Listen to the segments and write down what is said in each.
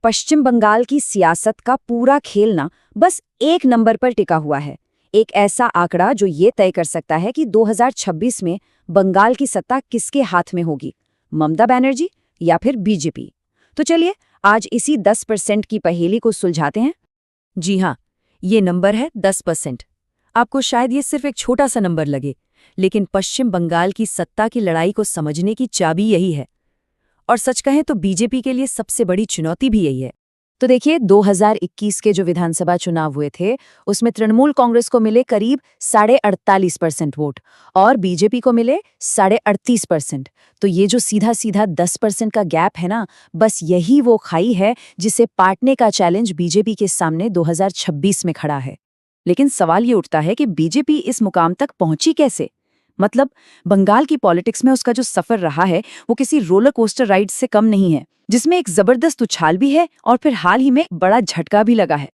पश्चिम बंगाल की सियासत का पूरा खेल ना बस एक नंबर पर टिका हुआ है। एक ऐसा आंकड़ा जो ये तय कर सकता है कि 2026 में बंगाल की सत्ता किसके हाथ में होगी, ममता बनर्जी या फिर बीजेपी। तो चलिए आज इसी 10% की पहेली को सुलझाते हैं। जी हाँ, ये नंबर है 10%। आपको शायद ये सिर्फ एक छोटा सा नंबर लगे, लेकिन पश्चिम बंगाल की सत्ता की लड़ाई को समझने की चाबी यही है। और सच कहें तो बीजेपी के लिए सबसे बड़ी चुनौती भी यही है। तो देखिए 2021 के जो विधानसभा चुनाव हुए थे उसमें तृणमूल कांग्रेस को मिले करीब 48.5% वोट और बीजेपी को मिले 38.5%। तो ये जो सीधा सीधा 10% का गैप है ना, बस यही वो खाई है जिसे पाटने का चैलेंज बीजेपी के सामने 2026 में खड़ा है। लेकिन सवाल ये उठता है कि बीजेपी इस मुकाम तक पहुंची कैसे। मतलब बंगाल की पॉलिटिक्स में उसका जो सफर रहा है वो किसी रोलर कोस्टर राइड से कम नहीं है, जिसमें एक जबरदस्त उछाल भी है और फिर हाल ही में बड़ा झटका भी लगा है।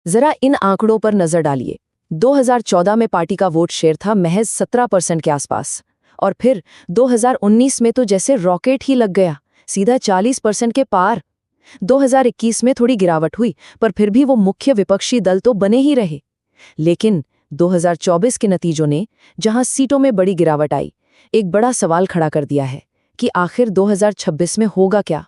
जरा इन आंकड़ों पर नजर डालिए। 2014 में पार्टी का वोट शेयर था महज 17% के आसपास, और फिर 2019 में तो जैसे रॉकेट ही लग गया, सीधा 40% के पार। 2021 में थोड़ी गिरावट हुई, पर फिर भी वो मुख्य विपक्षी दल तो बने ही रहे। लेकिन 2024 के नतीजों ने, जहां सीटों में बड़ी गिरावट आई, एक बड़ा सवाल खड़ा कर दिया है कि आखिर 2026 में होगा क्या।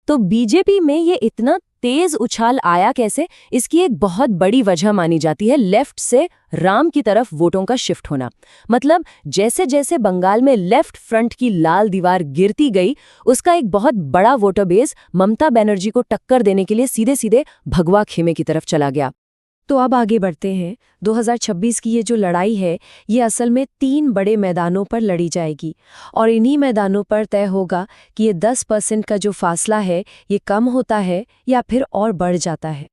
तो बीजेपी में ये इतना तेज उछाल आया कैसे? इसकी एक बहुत बड़ी वजह मानी जाती है लेफ्ट से राम की तरफ वोटों का शिफ्ट होना। मतलब जैसे जैसे बंगाल में लेफ्ट फ्रंट की लाल दीवार गिरती गई, उसका एक बहुत बड़ा वोटर बेस ममता बनर्जी को टक्कर देने के लिए सीधे सीधे भगवा खेमे की तरफ चला गया। तो अब आगे बढ़ते हैं। 2026 की ये जो लड़ाई है, ये असल में 3 बड़े मैदानों पर लड़ी जाएगी, और इन्हीं मैदानों पर तय होगा कि ये 10% का जो फासला है ये कम होता है या फिर और बढ़ जाता है।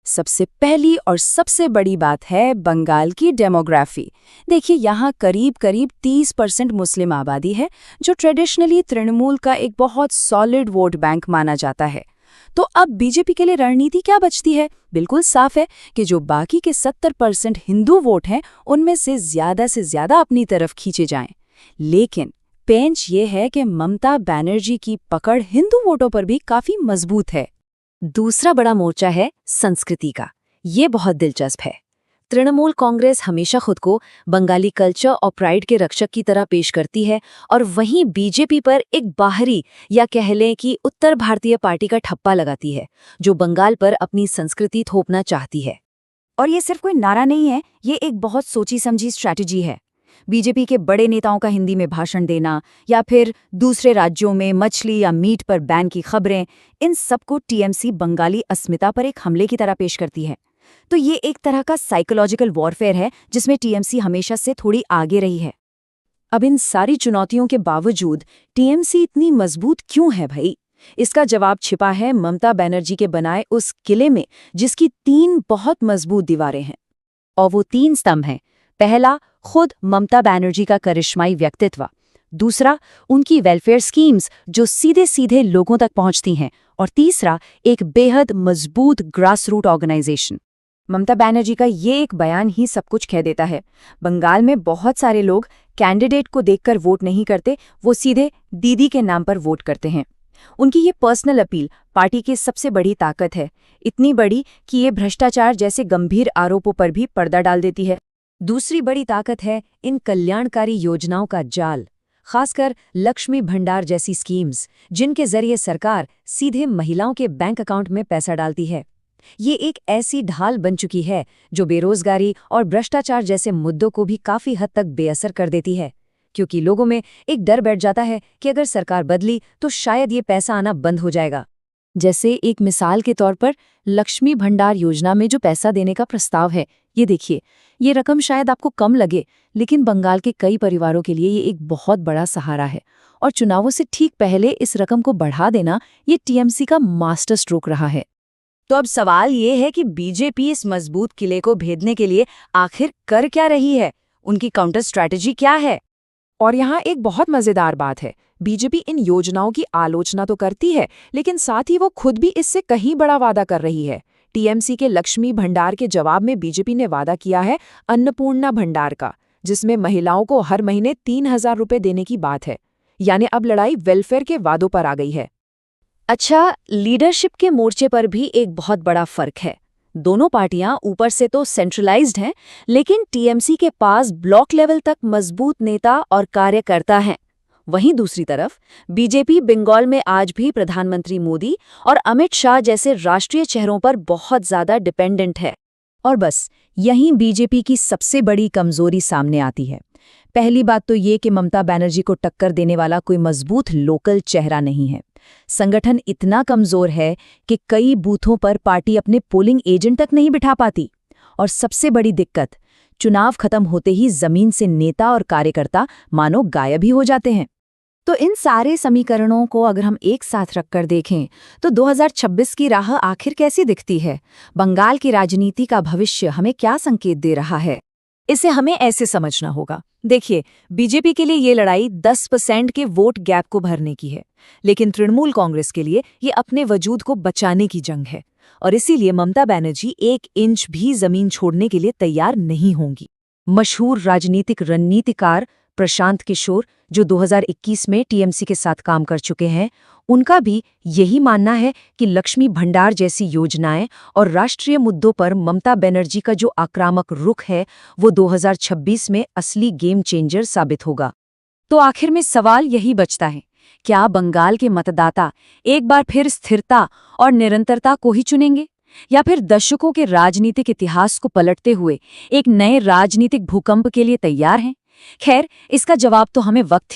सबसे पहली और सबसे बड़ी बात है बंगाल की डेमोग्राफी। देखिए यहाँ करीब करीब 30% मुस्लिम आबादी है, जो ट्रेडिशनली तृणमूल का एक बहुत सॉलिड वोट बैंक माना जाता है। तो अब बीजेपी के लिए रणनीति क्या बचती है? बिल्कुल साफ है कि जो बाकी के 70% हिंदू वोट हैं उनमें से ज्यादा अपनी तरफ खींचे जाएं। लेकिन पेंच ये है कि ममता बनर्जी की पकड़ हिंदू वोटों पर भी काफी मजबूत है। दूसरा बड़ा मोर्चा है संस्कृति का। ये बहुत दिलचस्प है। तृणमूल कांग्रेस हमेशा खुद को बंगाली कल्चर और प्राइड के रक्षक की तरह पेश करती है, और वहीं बीजेपी पर एक बाहरी या कह लें कि उत्तर भारतीय पार्टी का ठप्पा लगाती है, जो बंगाल पर अपनी संस्कृति थोपना चाहती है। और ये सिर्फ कोई नारा नहीं है, ये एक बहुत सोची समझी स्ट्रैटेजी है। बीजेपी के बड़े नेताओं का हिंदी में भाषण देना या फिर दूसरे राज्यों में मछली या मीट पर बैन की खबरें, इन सबको टीएमसी बंगाली अस्मिता पर एक हमले की तरह पेश करती है। तो ये एक तरह का साइकोलॉजिकल वॉरफेयर है जिसमें टीएमसी हमेशा से थोड़ी आगे रही है। अब इन सारी चुनौतियों के बावजूद टीएमसी इतनी मजबूत क्यों है भाई? इसका जवाब छिपा है ममता बनर्जी के बनाए उस किले में, जिसकी 3 बहुत मजबूत दीवारें हैं। और वो 3 स्तंभ हैं। पहला, खुद ममता बनर्जी का करिश्माई व्यक्तित्व। दूसरा, उनकी वेलफेयर स्कीम्स जो सीधे सीधे लोगों तक पहुंचती हैं। और तीसरा, एक बेहद मजबूत grass root organisation. Mamata Banerjee का ये एक बयान ही सब कुछ कह देता है। बंगाल में बहुत सारे लोग कैंडिडेट को देखकर वोट नहीं करते, वो सीधे दीदी के नाम पर वोट करते हैं। उनकी ये पर्सनल अपील पार्टी की सबसे बड़ी ताकत है, इतनी बड़ी कि ये भ्रष्टाचार जैसे गंभीर आरोपों पर भी पर्दा डाल देती है। दूसरी बड़ी ताकत है इन कल्याणकारी योजनाओं का जाल, खासकर लक्ष्मी भंडार जैसी स्कीम्स, जिनके जरिए सरकार सीधे महिलाओं के बैंक अकाउंट में पैसा डालती है। ये एक ऐसी ढाल बन चुकी है जो बेरोजगारी और भ्रष्टाचार जैसे मुद्दों को भी काफी हद तक बेअसर कर देती है, क्योंकि लोगों में एक डर बैठ जाता है कि अगर सरकार बदली तो शायद ये पैसा आना बंद हो जाएगा। जैसे एक मिसाल के तौर पर लक्ष्मी भंडार योजना में जो पैसा देने का प्रस्ताव है, ये देखिए, ये रकम शायद आपको कम लगे, लेकिन बंगाल के कई परिवारों के लिए ये एक बहुत बड़ा सहारा है। और चुनावों से ठीक पहले इस रकम को बढ़ा देना ये टीएमसी का मास्टर स्ट्रोक रहा है। तो अब सवाल ये है कि बीजेपी इस मजबूत किले को भेदने के लिए आखिर कर क्या रही है? उनकी काउंटर स्ट्रैटेजी क्या है? और यहाँ एक बहुत मजेदार बात है, बीजेपी इन योजनाओं की आलोचना तो करती है, लेकिन साथ ही वो खुद भी इससे कहीं बड़ा वादा कर रही है। टीएमसी के लक्ष्मी भंडार के जवाब में बीजेपी ने वादा किया है अन्नपूर्णा भंडार का, जिसमें महिलाओं को हर महीने 3,000 रुपए देने की बात है। यानी अब लड़ाई वेलफेयर के वादों पर आ गई है। अच्छा, लीडरशिप के मोर्चे पर भी एक बहुत बड़ा फर्क है। दोनों पार्टियां ऊपर से तो सेंट्रलाइज्ड हैं, लेकिन टीएमसी के पास ब्लॉक लेवल तक मजबूत नेता और कार्यकर्ता हैं। वहीं दूसरी तरफ बीजेपी बंगाल में आज भी प्रधानमंत्री मोदी और अमित शाह जैसे राष्ट्रीय चेहरों पर बहुत ज्यादा डिपेंडेंट है। और बस यहीं बीजेपी की सबसे बड़ी कमजोरी सामने आती है। पहली बात तो ये कि ममता बनर्जी को टक्कर देने वाला कोई मजबूत लोकल चेहरा नहीं है। संगठन इतना कमजोर है कि कई बूथों पर पार्टी अपने पोलिंग एजेंट तक नहीं बिठा पाती। और सबसे बड़ी दिक्कत, चुनाव खत्म होते ही जमीन से नेता और कार्यकर्ता मानो गायब ही हो जाते हैं। तो इन सारे समीकरणों को अगर हम एक साथ रखकर देखें तो 2026 की राह आखिर कैसी दिखती है? बंगाल की राजनीति का भविष्य हमें क्या संकेत दे रहा है? इसे हमें ऐसे समझना होगा। देखिए, बीजेपी के लिए ये लड़ाई 10% के वोट गैप को भरने की है, लेकिन तृणमूल कांग्रेस के लिए ये अपने वजूद को बचाने की जंग है। और इसीलिए ममता बनर्जी 1 इंच भी जमीन छोड़ने के लिए तैयार नहीं होंगी। मशहूर राजनीतिक रणनीतिकार प्रशांत किशोर, जो 2021 में टीएमसी के साथ काम कर चुके हैं, उनका भी यही मानना है कि लक्ष्मी भंडार जैसी योजनाएं और राष्ट्रीय मुद्दों पर ममता बनर्जी का जो आक्रामक रुख है, वो 2026 में असली गेम चेंजर साबित होगा। तो आखिर में सवाल यही बचता है, क्या बंगाल के मतदाता एक बार फिर स्थिरता और निरंतरता को ही चुनेंगे, या फिर दशकों के राजनीतिक इतिहास को पलटते हुए एक नए राजनीतिक भूकंप के लिए तैयार हैं? खैर, इसका जवाब तो हमें वक्त ही